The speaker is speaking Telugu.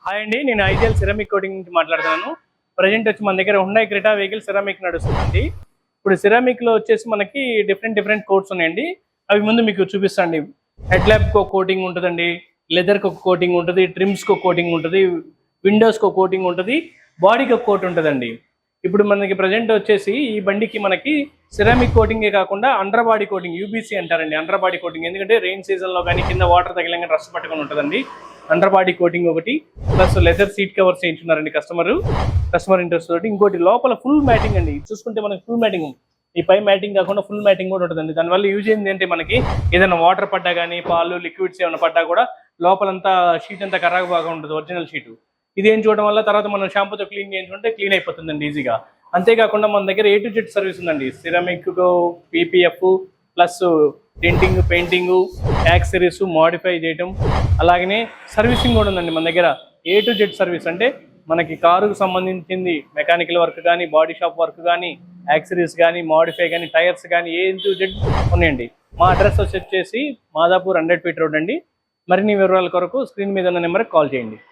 హాయ్ అండి, నేను ఐడియల్ సిరామిక్ కోటింగ్ నుంచి మాట్లాడుతున్నాను. ప్రజెంట్ వచ్చి మన దగ్గర హుండై క్రెటా వెహికల్ సిరామిక్ నడుస్తుందండి. ఇప్పుడు సిరామిక్లో వచ్చేసి మనకి డిఫరెంట్ కోట్స్ ఉన్నాయండి. అవి ముందు మీకు చూపిస్తాండి. హెడ్ ల్యాబ్కి ఒక కోటింగ్ ఉంటుందండి, లెదర్కి ఒక కోటింగ్ ఉంటుంది, ట్రిమ్స్కి ఒక కోటింగ్ ఉంటుంది, విండోస్కి ఒక కోటింగ్ ఉంటుంది, బాడీకి ఒక కోట్ ఉంటుందండి. ఇప్పుడు మనకి ప్రజెంట్ వచ్చేసి ఈ బండికి మనకి సిరామిక్ కోటింగే కాకుండా అండర్ బాడీ కోటింగ్, యూబీసీ అంటారండి. అండర్ బాడీ కోటింగ్ ఎందుకంటే రెయిన్ సీజన్లో కానీ కింద వాటర్ తగిలంగా రష్ పట్టుకొని ఉంటుందండి. అండర్ బాడీ కోటింగ్ ఒకటి, ప్లస్ లెదర్ సీట్ కవర్స్ చేయించున్నారండి కస్టమర్ ఇంట్రెస్ట్ తోటి. ఇంకోటి లోపల ఫుల్ మ్యాటింగ్ అండి. చూసుకుంటే మనకి ఫుల్ మ్యాటింగ్, ఈ పై మ్యాటింగ్ కాకుండా ఫుల్ మ్యాటింగ్ కూడా ఉంటుందండి. దానివల్ల యూజ్ ఏంటి అంటే మనకి ఏదైనా వాటర్ పడ్డా కానీ, పాలు లిక్విడ్స్ ఏమైనా పడ్డా కూడా లోపలంతా షీట్ అంతా కరాగా బాగా ఉంటుంది, ఒరిజినల్ షీటు. ఇదేం చూడడం వల్ల తర్వాత మనం షాంపూతో క్లీన్ చేయించుకుంటే క్లీన్ అయిపోతుందండి ఈజీగా. అంతేకాకుండా మన దగ్గర A to Z సర్వీస్ ఉందండి. Ceramic PPF plus denting, painting, accessories modify చేయటం, అలాగనే సర్వీసింగ్ కూడా ఉందండి మన దగ్గర. A to Z సర్వీస్ అంటే మనకి కారుకు సంబంధించింది మెకానికల్ వర్క్ కానీ, బాడీ షాప్ వర్క్ కానీ, యాక్సరీస్ కానీ, మోడిఫై కానీ, టైర్స్ కానీ A to Z ఉన్నాయండి. మా అడ్రస్ వచ్చేసి మాదాపూర్ 100 ఫీట్ రోడ్ అండి. మరిన్ని వివరాల కొరకు స్క్రీన్ మీద ఉన్న నెంబర్కి కాల్ చేయండి.